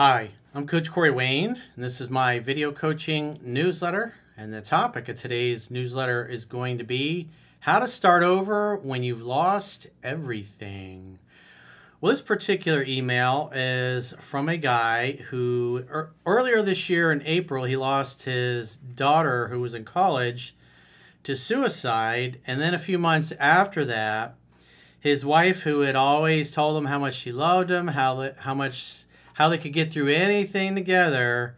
Hi, I'm Coach Corey Wayne, and this is my video coaching newsletter. And the topic of today's newsletter is going to be how to start over when you've lost everything. Well, this particular email is from a guy who earlier this year in April, he lost his daughter who was in college to suicide. And then a few months after that, his wife, who had always told him how much she loved him, how they could get through anything together,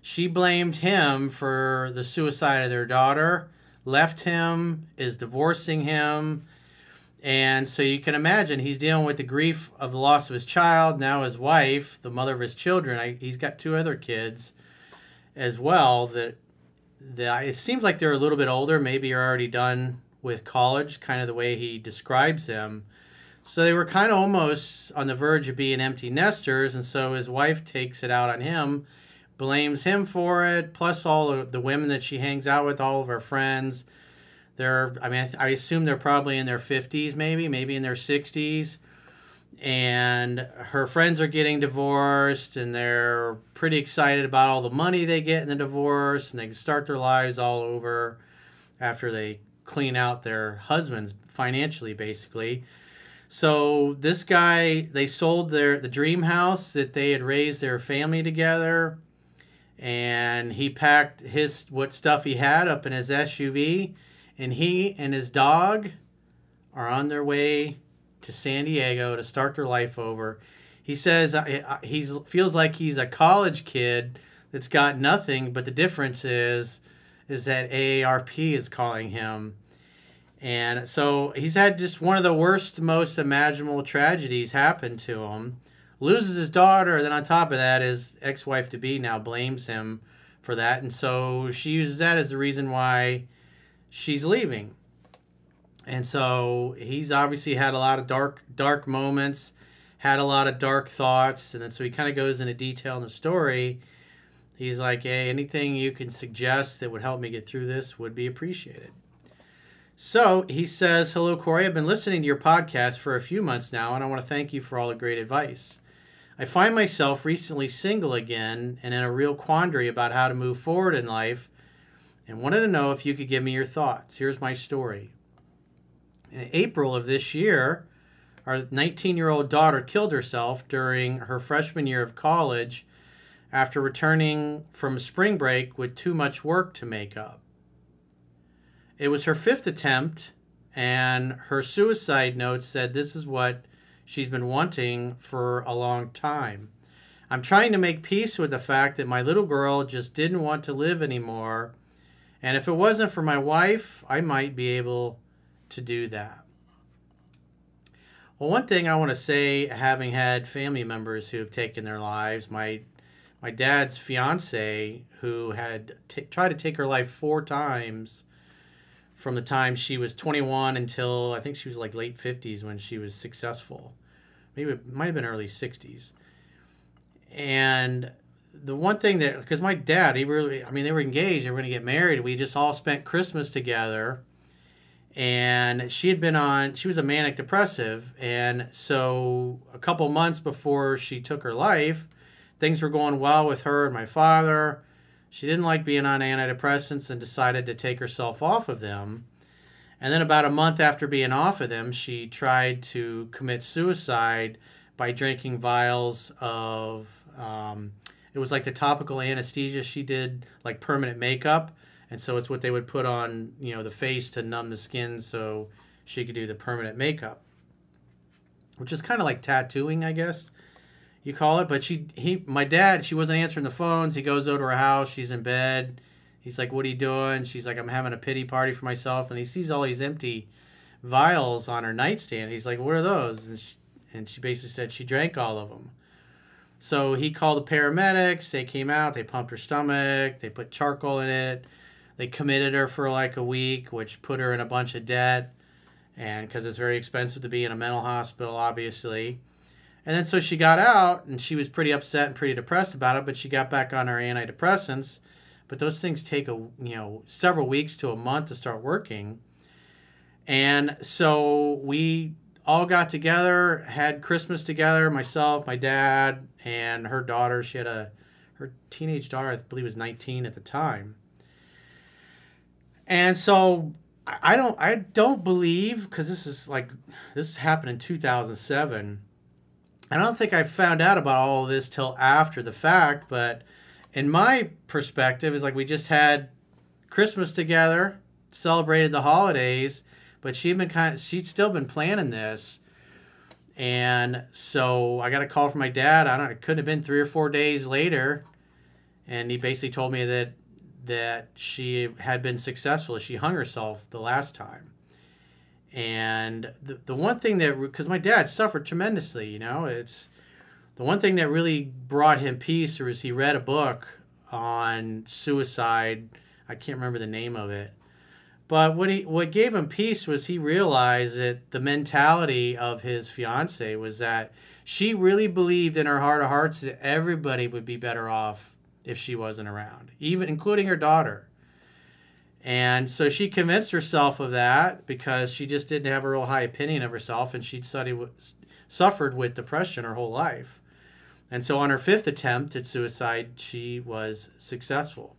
she blamed him for the suicide of their daughter, left him, is divorcing him. And so you can imagine he's dealing with the grief of the loss of his child, now his wife, the mother of his children. He's got two other kids as well that it seems like they're a little bit older, maybe are already done with college, kind of the way he describes them. So they were kind of almost on the verge of being empty nesters, and so his wife takes it out on him, blames him for it, plus all of the women that she hangs out with, all of her friends. I assume they're probably in their 50s, maybe in their 60s, and her friends are getting divorced, and they're pretty excited about all the money they get in the divorce, and they can start their lives all over after they clean out their husbands financially, basically. So this guy, they sold the dream house that they had raised their family together, and he packed what stuff he had up in his SUV, and he and his dog are on their way to San Diego to start their life over. He says he feels like he's a college kid that's got nothing, but the difference is that AARP is calling him. And so he's had just one of the worst, most imaginable tragedies happen to him. Loses his daughter, and then on top of that, his ex-wife-to-be now blames him for that. And so she uses that as the reason why she's leaving. And so he's obviously had a lot of dark moments, had a lot of dark thoughts. And then so he kind of goes into detail in the story. He's like, hey, anything you can suggest that would help me get through this would be appreciated. So he says, hello, Corey. I've been listening to your podcast for a few months now, and I want to thank you for all the great advice. I find myself recently single again and in a real quandary about how to move forward in life and wanted to know if you could give me your thoughts. Here's my story. In April of this year, our 19-year-old daughter killed herself during her freshman year of college after returning from spring break with too much work to make up. It was her 5th attempt, and her suicide note said this is what she's been wanting for a long time. I'm trying to make peace with the fact that my little girl just didn't want to live anymore, and if it wasn't for my wife, I might be able to do that. Well, one thing I want to say, having had family members who have taken their lives, my dad's fiance, who had tried to take her life 4 times, from the time she was 21 until I think she was like late 50s when she was successful. Maybe it might have been early 60s. And the one thing that, because my dad, they were engaged, they were going to get married. We just all spent Christmas together. And she was a manic depressive. And so a couple months before she took her life, things were going well with her and my father. She didn't like being on antidepressants and decided to take herself off of them. And then about a month after being off of them, she tried to commit suicide by drinking vials of, it was like the topical anesthesia she did, like permanent makeup. And so it's what they would put on, the face to numb the skin so she could do the permanent makeup, which is kind of like tattooing, I guess you call it. But my dad, she wasn't answering the phones. He goes over to her house. She's in bed. He's like, what are you doing? She's like, I'm having a pity party for myself. And he sees all these empty vials on her nightstand. He's like, what are those? And she basically said she drank all of them. So he called the paramedics. They came out. They pumped her stomach. They put charcoal in it. They committed her for like a week, which put her in a bunch of debt. And because it's very expensive to be in a mental hospital, obviously. And then so she got out, and she was pretty upset and pretty depressed about it, but she got back on her antidepressants. But those things take several weeks to a month to start working. And so we all got together, had Christmas together, myself, my dad, and her daughter. She had her teenage daughter, I believe was 19 at the time. And so I don't believe, because this happened in 2007. I don't think I found out about all of this till after the fact, but in my perspective, it's like we just had Christmas together, celebrated the holidays, but she'd still been planning this. And so I got a call from my dad. It couldn't have been 3 or 4 days later, and he basically told me that she had been successful. She hung herself the last time. And the one thing that, because my dad suffered tremendously, you know, it's the one thing that really brought him peace was he read a book on suicide. I can't remember the name of it. But what gave him peace was he realized that the mentality of his fiance was that she really believed in her heart of hearts that everybody would be better off if she wasn't around, even including her daughter. And so she convinced herself of that because she just didn't have a real high opinion of herself, and she'd suffered with depression her whole life. And so on her 5th attempt at suicide, she was successful.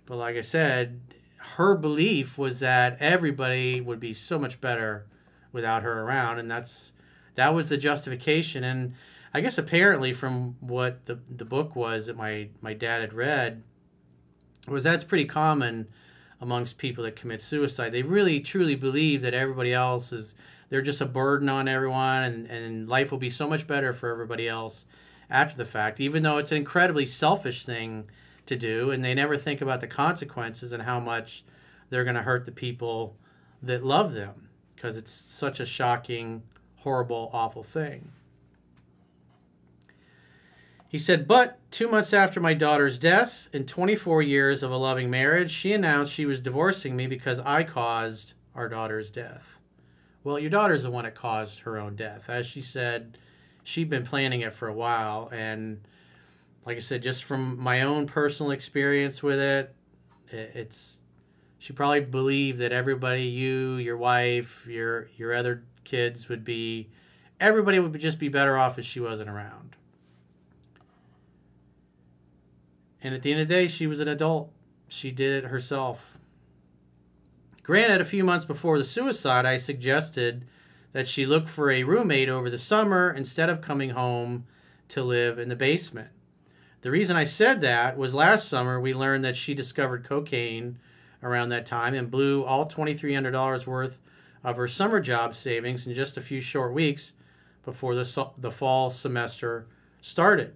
But like I said, her belief was that everybody would be so much better without her around, and that was the justification. And I guess apparently from what the book was that my dad had read, was that's pretty common amongst people that commit suicide. They really truly believe that everybody else they're just a burden on everyone, and life will be so much better for everybody else after the fact, even though it's an incredibly selfish thing to do, and they never think about the consequences and how much they're going to hurt the people that love them, because it's such a shocking, horrible, awful thing. He said, but 2 months after my daughter's death, in 24 years of a loving marriage, she announced she was divorcing me because I caused our daughter's death. Well, your daughter's the one that caused her own death. As she said, she'd been planning it for a while, and like I said, just from my own personal experience with it, she probably believed that everybody, you, your wife, your other kids everybody would just be better off if she wasn't around. And at the end of the day, she was an adult. She did it herself. Granted, a few months before the suicide, I suggested that she look for a roommate over the summer instead of coming home to live in the basement. The reason I said that was last summer we learned that she discovered cocaine around that time and blew all $2,300 worth of her summer job savings in just a few short weeks before the fall semester started.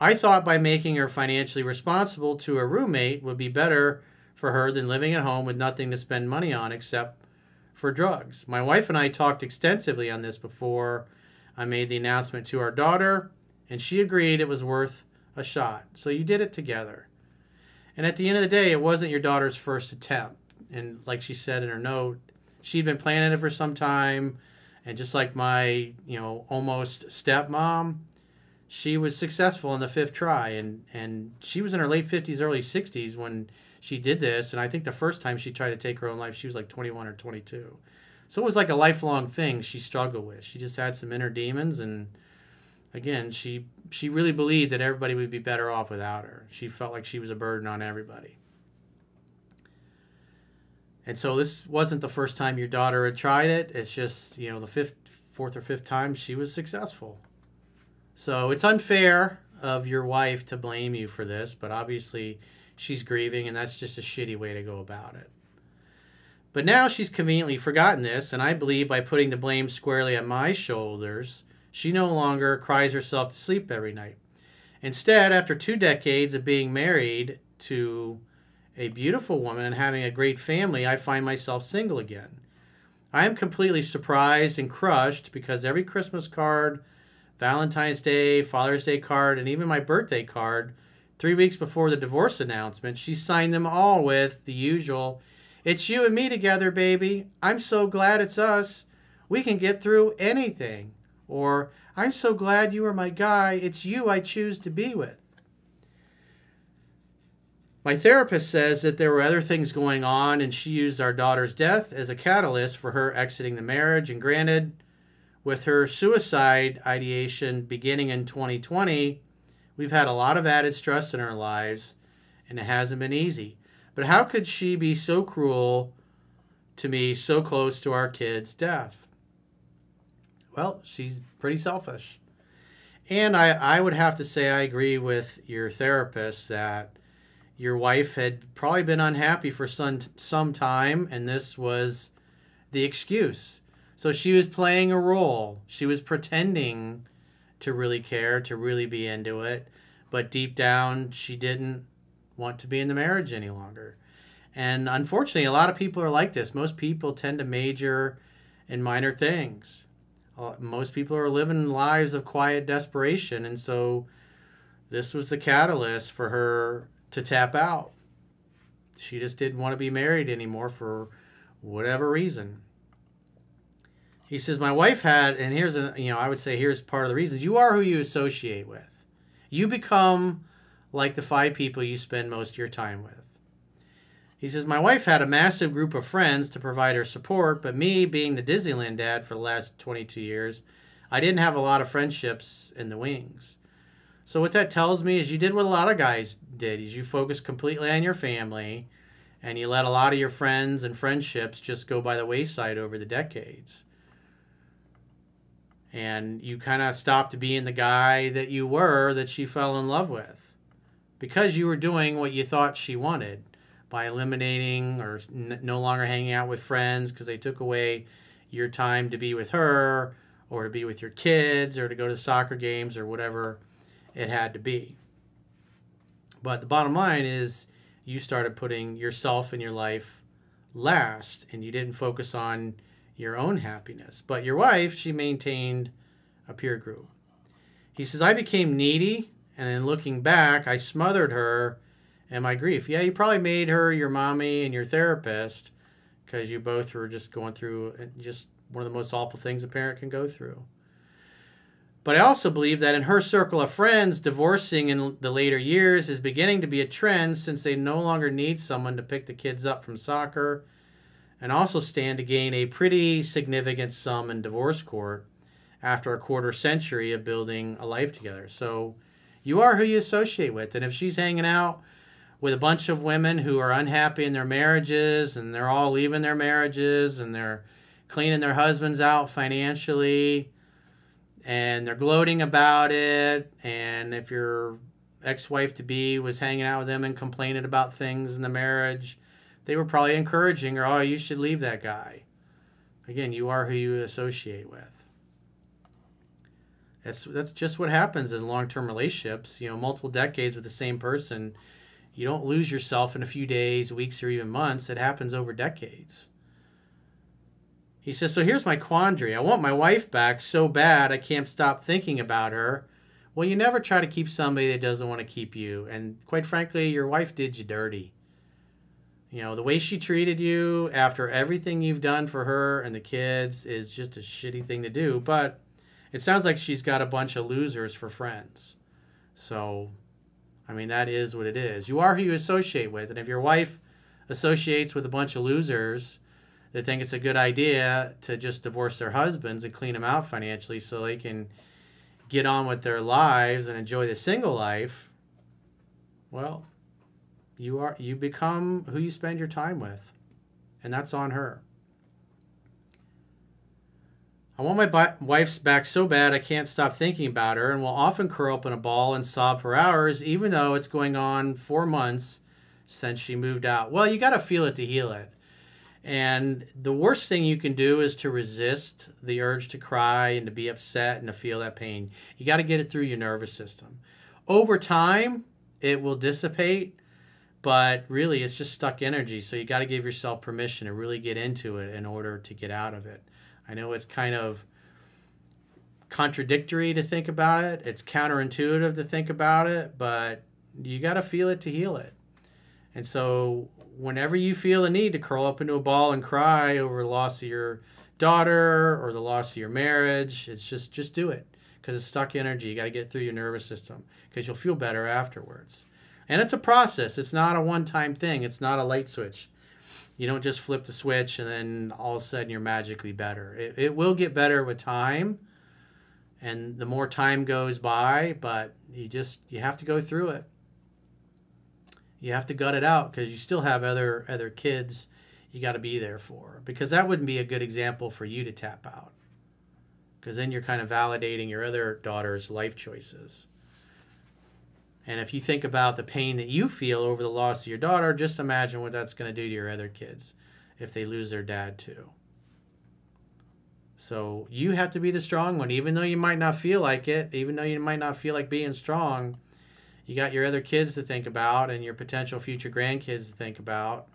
I thought by making her financially responsible to a roommate would be better for her than living at home with nothing to spend money on except for drugs. My wife and I talked extensively on this before I made the announcement to our daughter, and she agreed it was worth a shot. So you did it together. And at the end of the day, it wasn't your daughter's first attempt. And like she said in her note, she'd been planning it for some time. And just like my, almost stepmom, she was successful in the 5th try. And she was in her late 50s, early 60s when she did this. And I think the first time she tried to take her own life, she was like 21 or 22. So it was like a lifelong thing she struggled with. She just had some inner demons, and again, she really believed that everybody would be better off without her. She felt like she was a burden on everybody. And so this wasn't the first time your daughter had tried it. It's just, the 4th or 5th time she was successful. So it's unfair of your wife to blame you for this, but obviously she's grieving, and that's just a shitty way to go about it. But now she's conveniently forgotten this, and I believe by putting the blame squarely on my shoulders, she no longer cries herself to sleep every night. Instead, after 2 decades of being married to a beautiful woman and having a great family, I find myself single again. I am completely surprised and crushed because every Christmas card, Valentine's Day, Father's Day card, and even my birthday card, 3 weeks before the divorce announcement, she signed them all with the usual, "It's you and me together, baby. I'm so glad it's us. We can get through anything." Or, "I'm so glad you are my guy. It's you I choose to be with." My therapist says that there were other things going on, and she used our daughter's death as a catalyst for her exiting the marriage. And granted, with her suicide ideation beginning in 2020, we've had a lot of added stress in our lives, and it hasn't been easy. But how could she be so cruel to me so close to our kid's death? Well, she's pretty selfish. And I would have to say I agree with your therapist that your wife had probably been unhappy for some time, and this was the excuse. So she was playing a role. She was pretending to really care, to really be into it, but deep down she didn't want to be in the marriage any longer. And unfortunately, a lot of people are like this. Most people tend to major in minor things. Most people are living lives of quiet desperation, and so this was the catalyst for her to tap out. She just didn't want to be married anymore for whatever reason. He says, my wife had, and I would say here's part of the reasons. You are who you associate with. You become like the 5 people you spend most of your time with. He says, my wife had a massive group of friends to provide her support, but me, being the Disneyland dad for the last 22 years, I didn't have a lot of friendships in the wings. So what that tells me is you did what a lot of guys did, is you focused completely on your family, and you let a lot of your friends and friendships just go by the wayside over the decades. And you kind of stopped being the guy that you were that she fell in love with, because you were doing what you thought she wanted, by eliminating or no longer hanging out with friends because they took away your time to be with her or to be with your kids or to go to soccer games or whatever it had to be. But the bottom line is you started putting yourself and your life last, and you didn't focus on your own happiness. But your wife, she maintained a peer group. He says, I became needy, and in looking back, I smothered her and my grief. Yeah, you probably made her your mommy and your therapist because you both were just going through just one of the most awful things a parent can go through. But I also believe that in her circle of friends, divorcing in the later years is beginning to be a trend, since they no longer need someone to pick the kids up from soccer and also stand to gain a pretty significant sum in divorce court after a quarter century of building a life together. So you are who you associate with. And if she's hanging out with a bunch of women who are unhappy in their marriages, and they're all leaving their marriages, and they're cleaning their husbands out financially, and they're gloating about it, and if your ex-wife-to-be was hanging out with them and complaining about things in the marriage, they were probably encouraging her, oh, you should leave that guy. Again, you are who you associate with. That's just what happens in long-term relationships. Multiple decades with the same person. You don't lose yourself in a few days, weeks, or even months. It happens over decades. He says, so here's my quandary. I want my wife back so bad I can't stop thinking about her. Well, you never try to keep somebody that doesn't want to keep you. And quite frankly, your wife did you dirty. The way she treated you after everything you've done for her and the kids is just a shitty thing to do. But it sounds like she's got a bunch of losers for friends. So that is what it is. You are who you associate with. And if your wife associates with a bunch of losers that think it's a good idea to just divorce their husbands and clean them out financially so they can get on with their lives and enjoy the single life, well, you become who you spend your time with. And that's on her. I want my wife's back so bad I can't stop thinking about her, and will often curl up in a ball and sob for hours, even though it's going on 4 months since she moved out. Well, you got to feel it to heal it. And the worst thing you can do is to resist the urge to cry and to be upset and to feel that pain. You got to get it through your nervous system. Over time, it will dissipate, but really it's just stuck energy. So you got to give yourself permission to really get into it in order to get out of it. I know it's kind of contradictory to think about it. It's counterintuitive to think about it, but you got to feel it to heal it. And so whenever you feel the need to curl up into a ball and cry over the loss of your daughter or the loss of your marriage, it's just do it, because it's stuck energy. You got to get it through your nervous system because you'll feel better afterwards. And it's a process. It's not a one-time thing. It's not a light switch. You don't just flip the switch and then all of a sudden you're magically better. It will get better with time, and the more time goes by, but you have to go through it. You have to gut it out because you still have other kids you got to be there for, because that wouldn't be a good example for you to tap out, because then you're kind of validating your other daughter's life choices. And if you think about the pain that you feel over the loss of your daughter, just imagine what that's going to do to your other kids if they lose their dad too. So you have to be the strong one, even though you might not feel like it, even though you might not feel like being strong. You got your other kids to think about and your potential future grandkids to think about.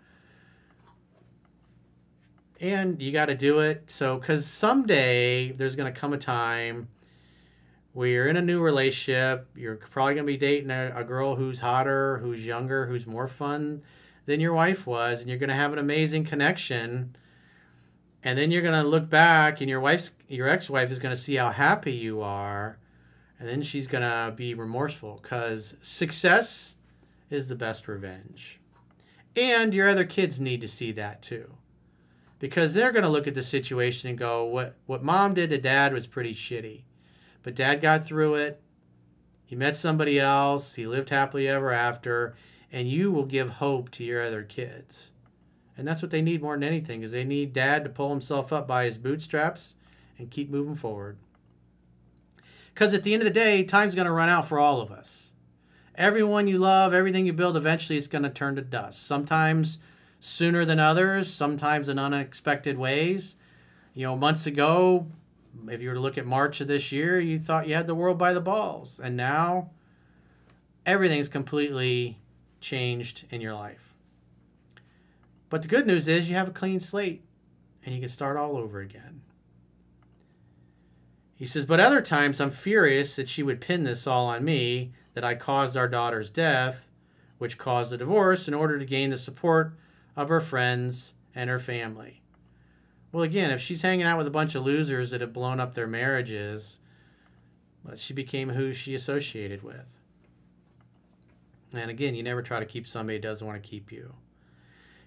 And you got to do it. So, because someday there's going to come a time where you're in a new relationship. You're probably going to be dating a girl who's hotter, who's younger, who's more fun than your wife was. And you're going to have an amazing connection. And then you're going to look back and your ex-wife is going to see how happy you are. And then she's going to be remorseful, because success is the best revenge. And your other kids need to see that too, because they're going to look at the situation and go, what mom did to dad was pretty shitty. But dad got through it. He met somebody else. He lived happily ever after. And you will give hope to your other kids. And that's what they need more than anything, is they need dad to pull himself up by his bootstraps and keep moving forward. Because at the end of the day, time's going to run out for all of us. Everyone you love, everything you build, eventually it's going to turn to dust. Sometimes sooner than others, sometimes in unexpected ways. You know, months ago, if you were to look at March of this year, you thought you had the world by the balls. And now everything's completely changed in your life. But the good news is you have a clean slate and you can start all over again. He says, but other times I'm furious that she would pin this all on me, that I caused our daughter's death, which caused the divorce, in order to gain the support of her friends and her family. Well, again, if she's hanging out with a bunch of losers that have blown up their marriages, well, she became who she associated with. And again, you never try to keep somebody who doesn't want to keep you.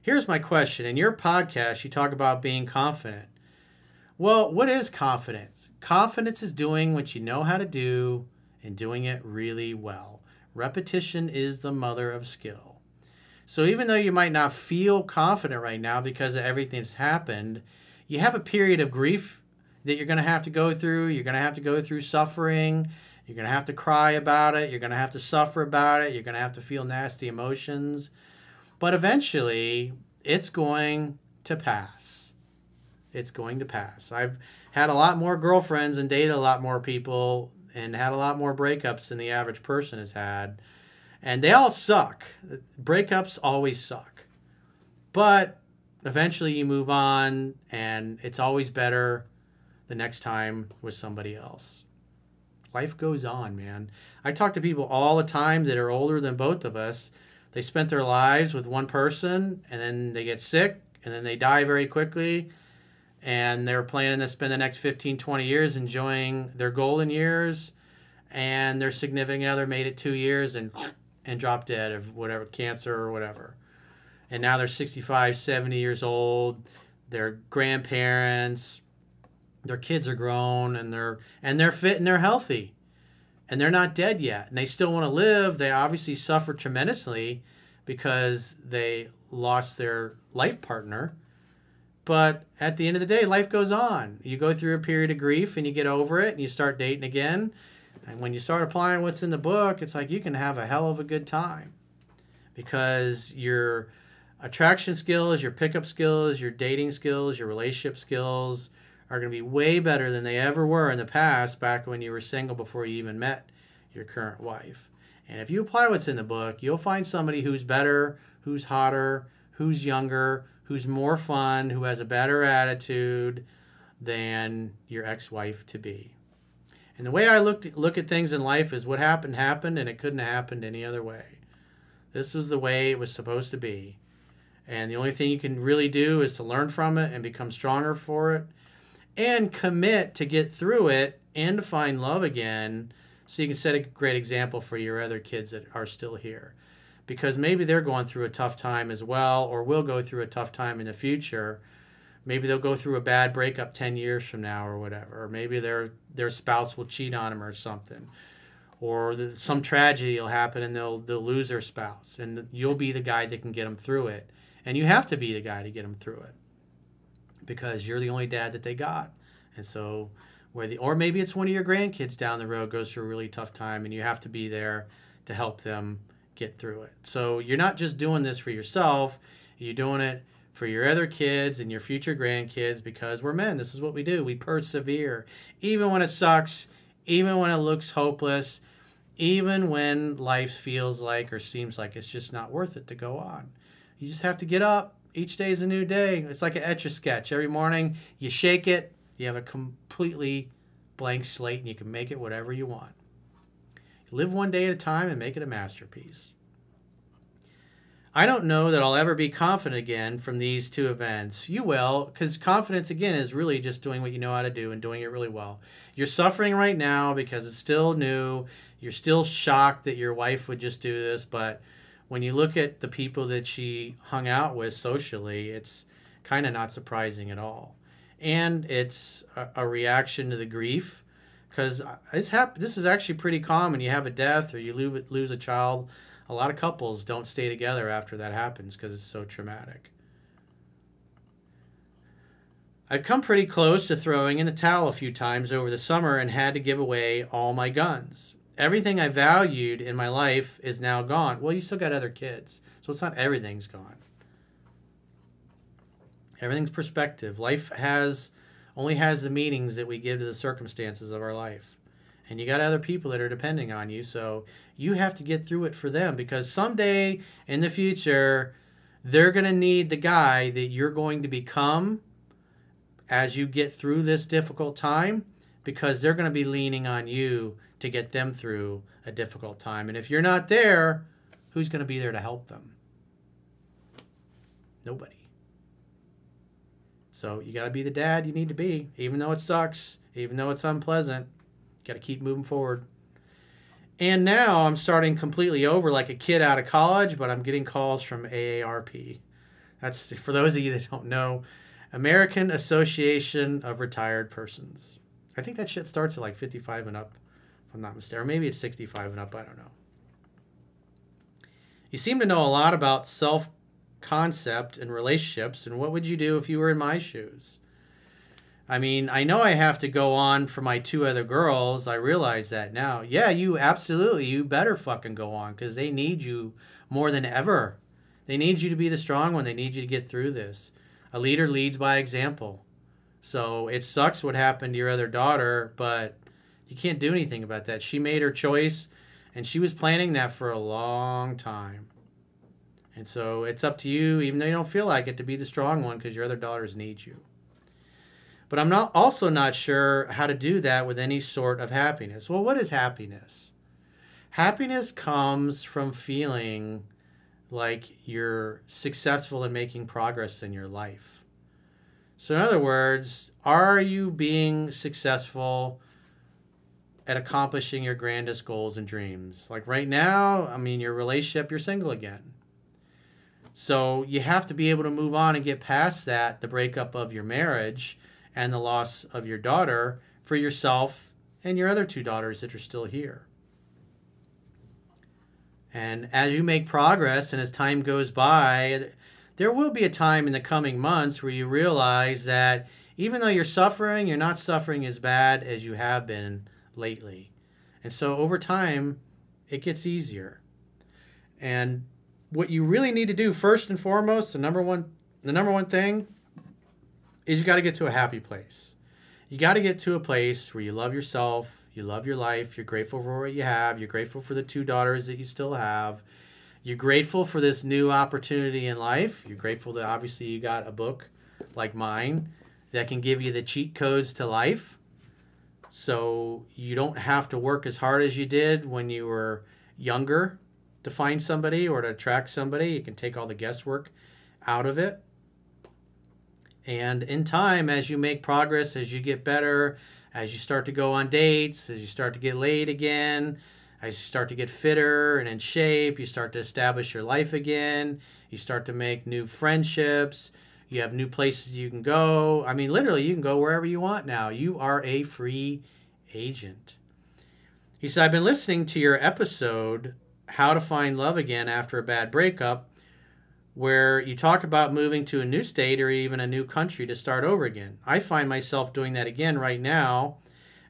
Here's my question. In your podcast, you talk about being confident. Well, what is confidence? Confidence is doing what you know how to do and doing it really well. Repetition is the mother of skill. So even though you might not feel confident right now because of everything that's happened, you have a period of grief that you're going to have to go through. You're going to have to go through suffering. You're going to have to cry about it. You're going to have to suffer about it. You're going to have to feel nasty emotions. But eventually, it's going to pass. It's going to pass. I've had a lot more girlfriends and dated a lot more people and had a lot more breakups than the average person has had. And they all suck. Breakups always suck. But eventually you move on, and it's always better the next time with somebody else. Life goes on, man. I talk to people all the time that are older than both of us. They spent their lives with one person, and then they get sick, and then they die very quickly. And they're planning to spend the next 15, 20 years enjoying their golden years, and their significant other made it 2 years and dropped dead of whatever, cancer or whatever. And now they're 65, 70 years old. They're grandparents. Their kids are grown, and they're fit and they're healthy. And they're not dead yet. And they still want to live. They obviously suffer tremendously because they lost their life partner. But at the end of the day, life goes on. You go through a period of grief and you get over it and you start dating again. And when you start applying what's in the book, it's like you can have a hell of a good time. Because your attraction skills, your pickup skills, your dating skills, your relationship skills are going to be way better than they ever were in the past, back when you were single before you even met your current wife. And if you apply what's in the book, you'll find somebody who's better, who's hotter, who's younger, who's more fun, who has a better attitude than your ex-wife to be. And the way I look at things in life is what happened, happened, and it couldn't have happened any other way. This was the way it was supposed to be. And the only thing you can really do is to learn from it and become stronger for it and commit to get through it and to find love again so you can set a great example for your other kids that are still here. because maybe they're going through a tough time as well, or will go through a tough time in the future. Maybe they'll go through a bad breakup 10 years from now or whatever. Or maybe their spouse will cheat on them or something. Or some tragedy will happen and they'll lose their spouse. And you'll be the guy that can get them through it. And you have to be the guy to get them through it, because you're the only dad that they got. And so, or maybe it's one of your grandkids down the road goes through a really tough time and you have to be there to help them get through it. So you're not just doing this for yourself, you're doing it for your other kids and your future grandkids, because we're men. This is what we do. We persevere. Even when it sucks, even when it looks hopeless, even when life feels like or seems like it's just not worth it to go on. You just have to get up. Each day is a new day. It's like an Etch-a-Sketch. Every morning you shake it, you have a completely blank slate, and you can make it whatever you want. Live one day at a time and make it a masterpiece. I don't know that I'll ever be confident again from these two events. You will, because confidence, again, is really just doing what you know how to do and doing it really well. You're suffering right now because it's still new. You're still shocked that your wife would just do this, but when you look at the people that she hung out with socially, it's kind of not surprising at all. And it's a reaction to the grief, because this is actually pretty common. You have a death or you lose a child. A lot of couples don't stay together after that happens because it's so traumatic. I've come pretty close to throwing in the towel a few times over the summer and had to give away all my guns. Everything I valued in my life is now gone. Well, you still got other kids, so it's not everything's gone. Everything's perspective. Life only has the meanings that we give to the circumstances of our life. And you got other people that are depending on you, so you have to get through it for them, because someday in the future, they're going to need the guy that you're going to become as you get through this difficult time, because they're going to be leaning on you to get them through a difficult time. And if you're not there, who's going to be there to help them? Nobody. So you got to be the dad you need to be, even though it sucks, even though it's unpleasant. Got to keep moving forward. And now I'm starting completely over like a kid out of college, but I'm getting calls from AARP. That's, for those of you that don't know, American Association of Retired Persons. I think that shit starts at like 55 and up, if I'm not mistaken. Or maybe it's 65 and up, I don't know. You seem to know a lot about self-concept and relationships, and what would you do if you were in my shoes? I mean, I know I have to go on for my two other girls. I realize that now. Yeah, you better fucking go on, because they need you more than ever. They need you to be the strong one. They need you to get through this. A leader leads by example. So it sucks what happened to your other daughter, but you can't do anything about that. She made her choice, and she was planning that for a long time. And so it's up to you, even though you don't feel like it, to be the strong one, because your other daughters need you. But I'm also not sure how to do that with any sort of happiness. Well, what is happiness? Happiness comes from feeling like you're successful in making progress in your life. So in other words, are you being successful at accomplishing your grandest goals and dreams? Like right now, I mean, your relationship, you're single again. So you have to be able to move on and get past that, the breakup of your marriage and the loss of your daughter, for yourself and your other two daughters that are still here. And as you make progress and as time goes by, there will be a time in the coming months where you realize that even though you're suffering, you're not suffering as bad as you have been lately. And so over time, it gets easier. And what you really need to do first and foremost, the number one thing, is you got to get to a happy place. You got to get to a place where you love yourself, you love your life, you're grateful for what you have, you're grateful for the two daughters that you still have, you're grateful for this new opportunity in life, you're grateful that obviously you got a book like mine that can give you the cheat codes to life, so you don't have to work as hard as you did when you were younger to find somebody or to attract somebody. You can take all the guesswork out of it. And in time, as you make progress, as you get better, as you start to go on dates, as you start to get laid again, As you start to get fitter and in shape, you start to establish your life again. You start to make new friendships. You have new places you can go. I mean, literally, you can go wherever you want now. You are a free agent. He said, I've been listening to your episode, How to Find Love Again After a Bad Breakup, where you talk about moving to a new state or even a new country to start over again. I find myself doing that again right now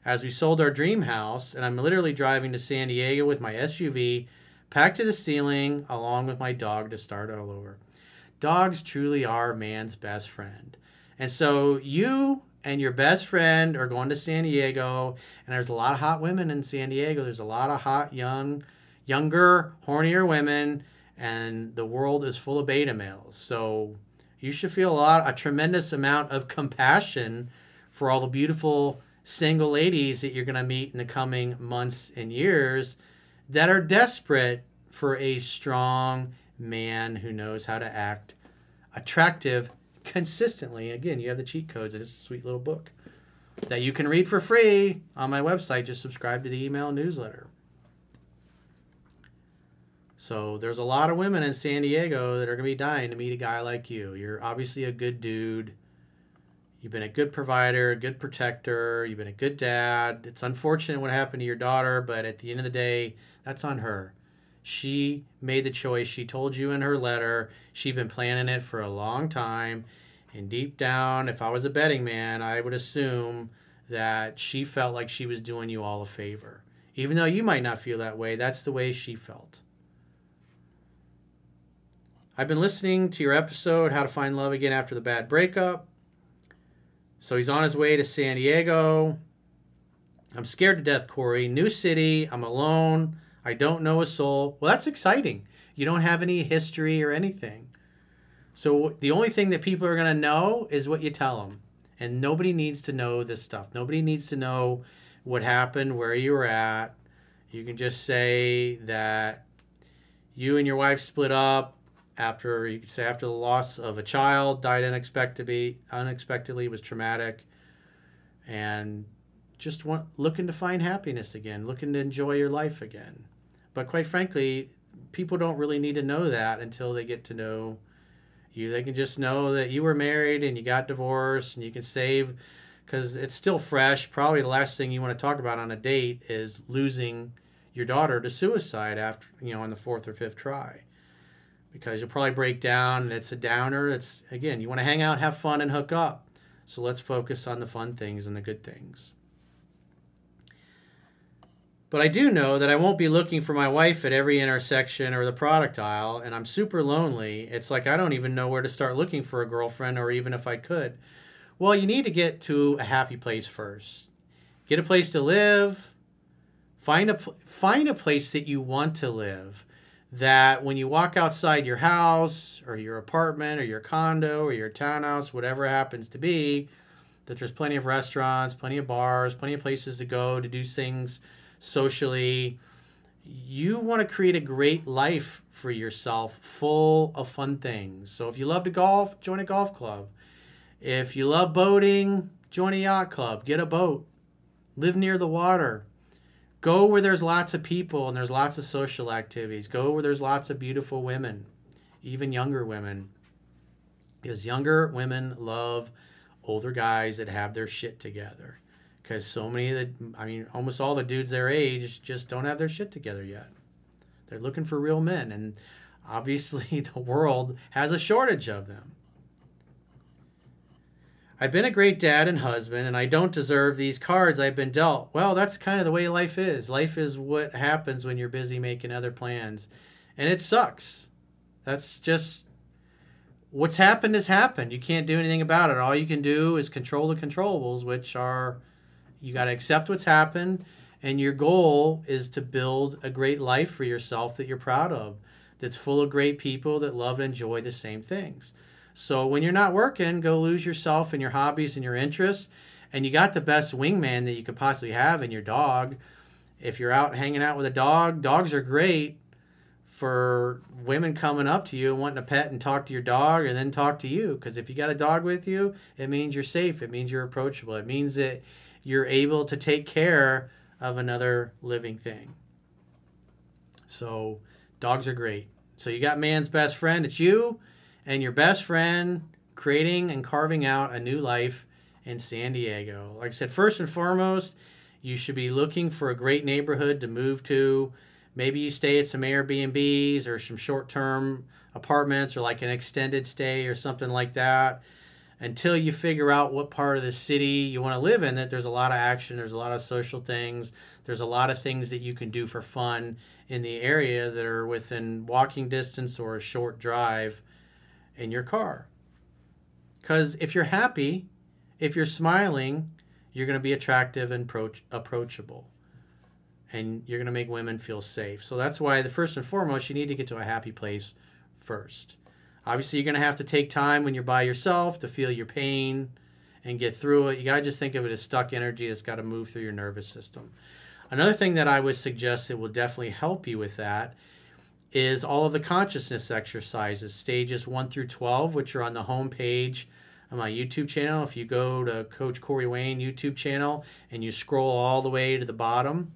as we sold our dream house, and I'm literally driving to San Diego with my SUV, packed to the ceiling, along with my dog to start all over. Dogs truly are man's best friend. And so you and your best friend are going to San Diego, and there's a lot of hot women in San Diego. There's a lot of hot, younger, hornier women, and the world is full of beta males. So you should feel a tremendous amount of compassion for all the beautiful single ladies that you're going to meet in the coming months and years that are desperate for a strong man who knows how to act attractive consistently. Again, you have the cheat codes. It's a sweet little book that you can read for free on my website. Just subscribe to the email newsletter. So there's a lot of women in San Diego that are going to be dying to meet a guy like you. You're obviously a good dude. You've been a good provider, a good protector. You've been a good dad. It's unfortunate what happened to your daughter, but at the end of the day, that's on her. She made the choice. She told you in her letter. She'd been planning it for a long time. And deep down, if I was a betting man, I would assume that she felt like she was doing you all a favor. Even though you might not feel that way, that's the way she felt. I've been listening to your episode, How to Find Love Again After the Bad Breakup. So he's on his way to San Diego. I'm scared to death, Corey. New city. I'm alone. I don't know a soul. Well, that's exciting. You don't have any history or anything. So the only thing that people are going to know is what you tell them. And nobody needs to know this stuff. Nobody needs to know what happened, where you were at. You can just say that you and your wife split up. You could say after the loss of a child, died unexpectedly, was traumatic, and just looking to find happiness again, looking to enjoy your life again. But quite frankly, people don't really need to know that until they get to know you. They can just know that you were married and you got divorced, and you can save, because it's still fresh. Probably the last thing you want to talk about on a date is losing your daughter to suicide after, on the 4th or 5th try. Because you'll probably break down, and it's a downer. It's, again, you want to hang out, have fun, and hook up. So let's focus on the fun things and the good things. But I do know that I won't be looking for my wife at every intersection or the product aisle, and I'm super lonely. It's like I don't even know where to start looking for a girlfriend, or even if I could. Well, you need to get to a happy place first. Get a place to live. Find a place that you want to live. That when you walk outside your house or your apartment or your condo or your townhouse, whatever it happens to be, that there's plenty of restaurants, plenty of bars, plenty of places to go to do things socially. You want to create a great life for yourself full of fun things. So if you love to golf, join a golf club. If you love boating, join a yacht club. Get a boat. Live near the water. Go where there's lots of people and there's lots of social activities. Go where there's lots of beautiful women, even younger women. Because younger women love older guys that have their shit together. Because so many almost all the dudes their age just don't have their shit together yet. They're looking for real men. And obviously the world has a shortage of them. I've been a great dad and husband, and I don't deserve these cards I've been dealt. Well, that's kind of the way life is. Life is what happens when you're busy making other plans. And it sucks. That's just what's happened has happened. You can't do anything about it. All you can do is control the controllables, which are you got to accept what's happened, and your goal is to build a great life for yourself that you're proud of, that's full of great people that love and enjoy the same things. So when you're not working, go lose yourself in your hobbies and your interests. And you got the best wingman that you could possibly have in your dog. If you're out hanging out with a dog, dogs are great for women coming up to you and wanting to pet and talk to your dog and then talk to you. Because if you got a dog with you, it means you're safe. It means you're approachable. It means that you're able to take care of another living thing. So dogs are great. So you got man's best friend. It's you and your best friend creating and carving out a new life in San Diego. Like I said, first and foremost, you should be looking for a great neighborhood to move to. Maybe you stay at some Airbnbs or some short-term apartments or like an extended stay or something like that until you figure out what part of the city you want to live in. That there's a lot of action, there's a lot of social things, there's a lot of things that you can do for fun in the area that are within walking distance or a short drive in your car. Because if you're happy, if you're smiling, you're going to be attractive and approachable. And you're going to make women feel safe. So that's why the first and foremost, you need to get to a happy place first. Obviously, you're going to have to take time when you're by yourself to feel your pain and get through it. You got to just think of it as stuck energy that's got to move through your nervous system. Another thing that I would suggest that will definitely help you with that is all of the consciousness exercises, stages 1 through 12, which are on the home page on my YouTube channel. If you go to Coach Corey Wayne YouTube channel and you scroll all the way to the bottom,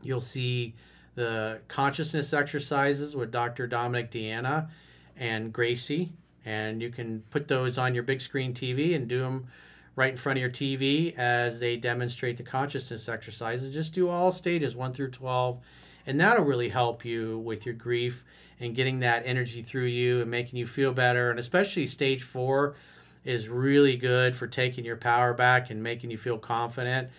you'll see the consciousness exercises with Dr. Dominic Deanna and Gracie, and you can put those on your big screen TV and do them right in front of your TV as they demonstrate the consciousness exercises. Just do all stages 1 through 12, and that'll really help you with your grief and getting that energy through you and making you feel better. And especially stage 4 is really good for taking your power back and making you feel confident.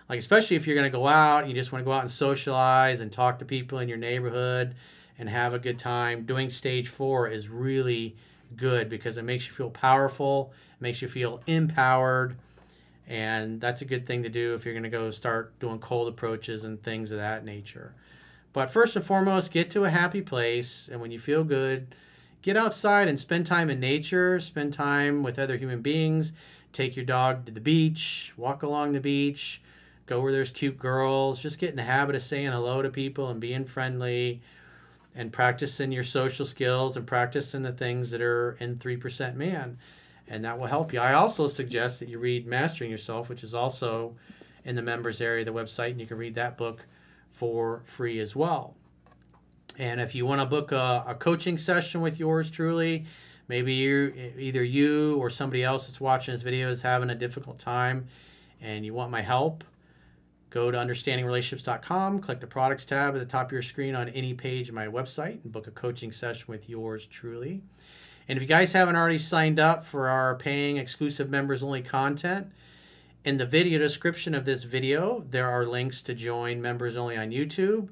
Like, especially if you're going to go out, you just want to go out and socialize and talk to people in your neighborhood and have a good time. Doing stage 4 is really good because it makes you feel powerful, makes you feel empowered, and that's a good thing to do if you're going to go start doing cold approaches and things of that nature. But first and foremost, get to a happy place, and when you feel good, get outside and spend time in nature, spend time with other human beings, take your dog to the beach, walk along the beach, go where there's cute girls, just get in the habit of saying hello to people and being friendly and practicing your social skills and practicing the things that are in 3% Man. And that will help you. I also suggest that you read Mastering Yourself, which is also in the members area of the website, and you can read that book for free as well. And if you want to book a coaching session with yours truly, maybe either you or somebody else that's watching this video is having a difficult time and you want my help, go to understandingrelationships.com, click the products tab at the top of your screen on any page of my website and book a coaching session with yours truly. And if you guys haven't already signed up for our paying exclusive members only content, in the video description of this video, there are links to join members only on YouTube,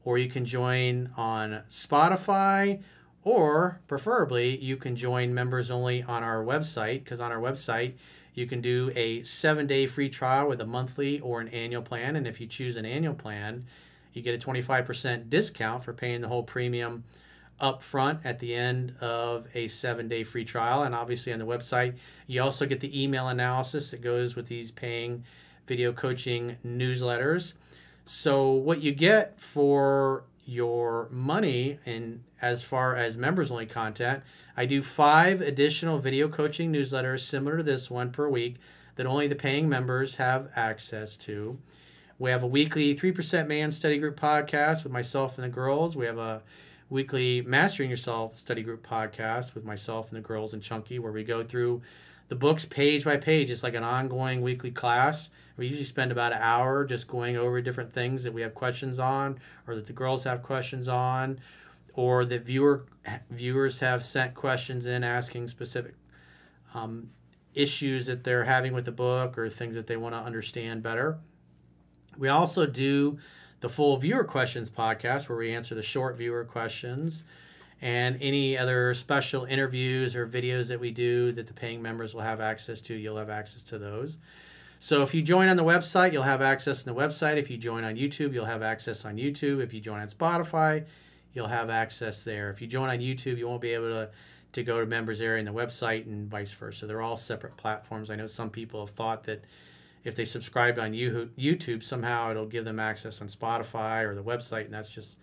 or you can join on Spotify, or preferably you can join members only on our website, because on our website you can do a 7-day free trial with a monthly or an annual plan. And if you choose an annual plan, you get a 25% discount for paying the whole premium up front at the end of a 7-day free trial. And obviously on the website, you also get the email analysis that goes with these paying video coaching newsletters. So what you get for your money, and as far as members only content, I do 5 additional video coaching newsletters similar to this one per week that only the paying members have access to. We have a weekly 3% Man study group podcast with myself and the girls. We have a weekly Mastering Yourself study group podcast with myself and the girls and Chunky, where we go through the books page by page. It's like an ongoing weekly class. We usually spend about an hour just going over different things that we have questions on, or that the girls have questions on, or that viewers have sent questions in asking specific issues that they're having with the book or things that they want to understand better. We also do the full viewer questions podcast, where we answer the short viewer questions, and any other special interviews or videos that we do that the paying members will have access to, you'll have access to those. So if you join on the website, you'll have access on the website. If you join on YouTube, you'll have access on YouTube. If you join on Spotify, you'll have access there. If you join on YouTube, you won't be able to go to members area in the website, and vice versa. They're all separate platforms. I know some people have thought that if they subscribed on YouTube, somehow it'll give them access on Spotify or the website, and that's just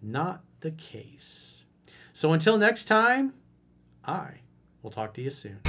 not the case. So until next time, I will talk to you soon.